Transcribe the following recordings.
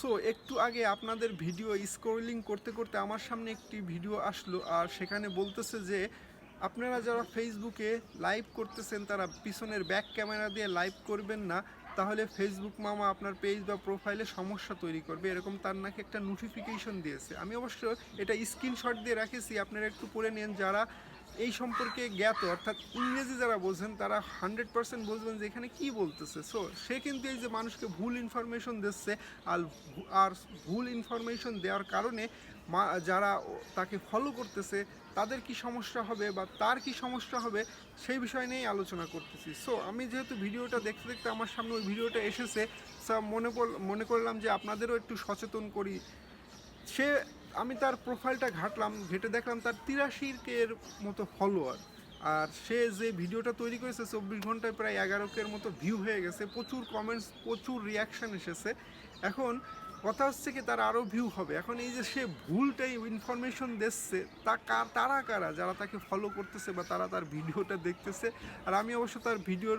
So একটু আগে আপনাদের ভিডিও স্ক্রলিং করতে করতে আমার সামনে একটি ভিডিও আসলো, আর সেখানে বলতেছে যে আপনারা যারা ফেসবুকে লাইভ করতেছেন তারা পিছনের ব্যাক ক্যামেরা দিয়ে লাইভ করবেন না, তাহলে ফেসবুক মামা আপনার পেজ বা প্রোফাইলে সমস্যা তৈরি করবে, এরকম তার নাকি একটা নোটিফিকেশন দিয়েছে। আমি অবশ্য এটা স্ক্রিনশট দিয়ে রাখেছি, আপনারা একটু পড়ে নেন। যারা এই সম্পর্কে জ্ঞাত অর্থাৎ ইংরেজি যারা বোঝেন তারা 100% বুঝবেন যে এখানে কী বলতেছে। সো সে কিন্তু এই যে মানুষকে ভুল ইনফরমেশন দিচ্ছে, আর আর ভুল ইনফরমেশন দেওয়ার কারণে যারা তাকে ফলো করতেছে তাদের কি সমস্যা হবে বা তার কি সমস্যা হবে সেই বিষয় নিয়েই আলোচনা করতেছি। সো আমি যেহেতু ভিডিওটা দেখতে দেখতে আমার সামনে ওই ভিডিওটা এসেছে, মনে করলাম যে আপনাদেরও একটু সচেতন করি। সে আমি তার প্রোফাইলটা ঘাটলাম, ঘেটে দেখলাম তার 83K-এর মতো ফলোয়ার, আর সে যে ভিডিওটা তৈরি করেছে 24 ঘন্টায় প্রায় 11K-এর মতো ভিউ হয়ে গেছে, প্রচুর কমেন্টস, প্রচুর রিয়াকশান এসেছে। এখন কথা হচ্ছে কি তার আরও ভিউ হবে। এখন এই যে সে ভুলটাই ইনফরমেশন দিচ্ছে, তারা কারা যারা তাকে ফলো করতেছে বা তারা তার ভিডিওটা দেখতেছে। আর আমি অবশ্য তার ভিডিওর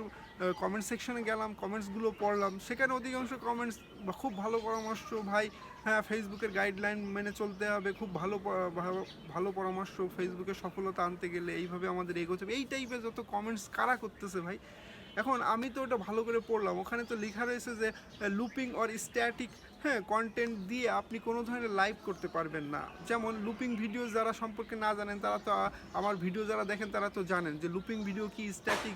কমেন্ট সেকশনে গেলাম, কমেন্টসগুলো পড়লাম, সেখানে অধিকাংশ কমেন্টস খুব ভালো পরামর্শ ভাই, হ্যাঁ ফেসবুকের গাইডলাইন মেনে চলতে হবে, খুব ভালো পরামর্শ, ফেসবুকে সফলতা আনতে গেলে এইভাবে আমাদের এগোতে হবে, এই টাইপের যত কমেন্টস কারা করতেছে ভাই। এখন আমি তো ওটা ভালো করে পড়লাম, ওখানে তো লেখা রয়েছে যে লুপিং অর স্ট্যাটিক কন্টেন্ট দিয়ে আপনি কোনো ধরনের লাইভ করতে পারবেন না। যেমন লুপিং ভিডিও যারা সম্পর্কে না জানেন তারা তো, আমার ভিডিও যারা দেখেন তারা তো জানেন যে লুপিং ভিডিও কি, স্ট্যাটিক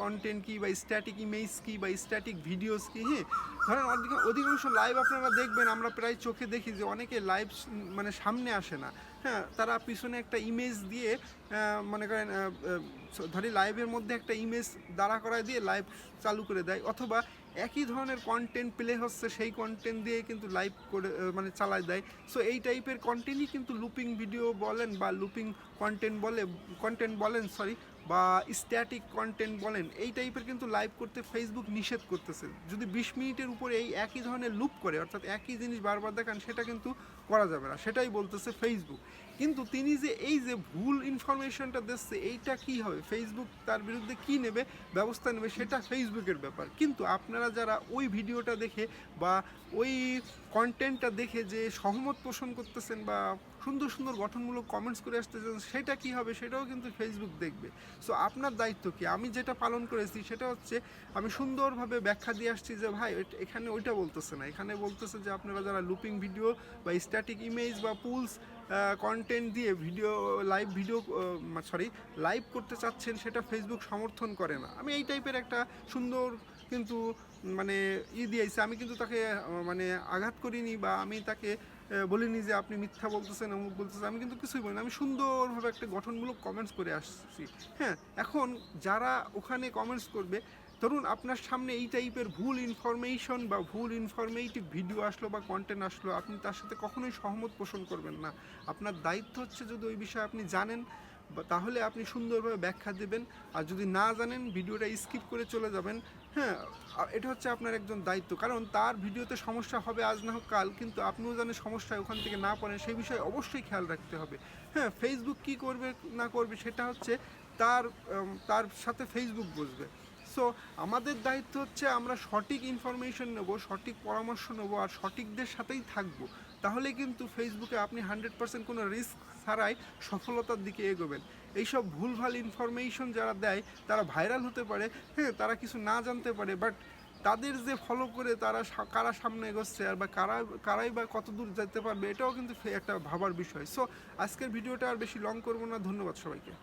কন্টেন্ট কি, বা স্ট্যাটিক ইমেজ কি, বা স্ট্যাটিক ভিডিওস কি। হ্যাঁ, ধরেন অধিকাংশ লাইভ আপনারা দেখবেন, আমরা প্রায় চোখে দেখি যে অনেকে লাইভ মানে সামনে আসে না। হ্যাঁ, তারা পিছনে একটা ইমেজ দিয়ে মনে করেন ধরি লাইভের মধ্যে একটা ইমেজ দাঁড়া করায় দিয়ে লাইভ চালু করে দেয়, অথবা একই ধরনের কন্টেন্ট প্লে হচ্ছে সেই কন্টেন্ট দিয়ে কিন্তু লাইভ করে মানে চালায় দেয়। সো এই টাইপের কন্টেন্টই কিন্তু লুপিং ভিডিও বলেন বা লুপিং কন্টেন্ট বলেন বা স্ট্যাটিক কন্টেন্ট বলেন, এই টাইপের কিন্তু লাইভ করতে ফেসবুক নিষেধ করতেছে। যদি 20 মিনিটের উপরে এই একই ধরনের লুপ করে, অর্থাৎ একই জিনিস বারবার দেখান, সেটা কিন্তু করা যাবে না, সেটাই বলতেছে ফেসবুক। কিন্তু তিনি যে এই যে ভুল ইনফরমেশনটা দিচ্ছে, এইটা কি হবে, ফেসবুক তার বিরুদ্ধে কি নেবে, ব্যবস্থা নেবে, সেটা ফেসবুকের ব্যাপার। কিন্তু আপনারা যারা ওই ভিডিওটা দেখে বা ওই কন্টেন্টটা দেখে যে সহমত পোষণ করতেছেন বা সুন্দর সুন্দর গঠনমূলক কমেন্টস করে আসতেছেন, সেটা কি হবে সেটাও কিন্তু ফেসবুক দেখবে। সো আপনার দায়িত্ব কি? আমি যেটা পালন করেছি সেটা হচ্ছে আমি সুন্দরভাবে ব্যাখ্যা দিয়ে আসছি যে ভাই এখানে ওইটা বলতেছে না, এখানে বলতেছে যে আপনারা যারা লুপিং ভিডিও বা স্ট্যাটিক ইমেজ বা পুলস কন্টেন্ট দিয়ে লাইভ করতে চাচ্ছেন, সেটা ফেসবুক সমর্থন করে না। আমি এই টাইপের একটা সুন্দর কিন্তু মানে দিয়েছি। আমি কিন্তু তাকে মানে আঘাত করিনি বা আমি তাকে বলিনি যে আপনি মিথ্যা বলতেছেন, অমুক বলতেছেন, আমি কিন্তু কিছুই বলিনি। আমি সুন্দরভাবে একটা গঠনমূলক কমেন্টস করে আসছি। হ্যাঁ, এখন যারা ওখানে কমেন্টস করবে, ধরুন আপনার সামনে এই টাইপের ভুল ইনফরমেশন বা ভুল ইনফরমেটিভ ভিডিও আসলো বা কন্টেন্ট আসলো, আপনি তার সাথে কখনোই সহমত পোষণ করবেন না। আপনার দায়িত্ব হচ্ছে যদি ওই বিষয়ে আপনি জানেন তাহলে আপনি সুন্দরভাবে ব্যাখ্যা দেবেন, আর যদি না জানেন ভিডিওটা স্কিপ করে চলে যাবেন। হ্যাঁ, এটা হচ্ছে আপনার একজন দায়িত্ব, কারণ তার ভিডিওতে সমস্যা হবে আজ না হোক কাল, কিন্তু আপনিও জানেন সমস্যায় ওখান থেকে না পড়েন, সেই বিষয়ে অবশ্যই খেয়াল রাখতে হবে। হ্যাঁ, ফেসবুক কী করবে না করবে সেটা হচ্ছে তার সাথে ফেসবুক বুঝবে। সো আমাদের দায়িত্ব হচ্ছে আমরা সঠিক ইনফরমেশন নেব, সঠিক পরামর্শ নেব, আর সঠিকদের সাথেই থাকবো। তাহলে কিন্তু ফেসবুকে আপনি 100% কোনো রিস্ক ছাড়াই সফলতার দিকে এগোবেন। এইসব ভুলভাল ইনফরমেশন যারা দেয় তারা ভাইরাল হতে পারে, হ্যাঁ, তারা কিছু না জানতে পারে, বাট তাদের যে ফলো করে তারা কারা সামনে এগোচ্ছে আর বা কারাই বা কত দূর যেতে পারবে, এটাও কিন্তু একটা ভাবার বিষয়। সো আজকের ভিডিওটা আর বেশি লং করবো না, ধন্যবাদ সবাইকে।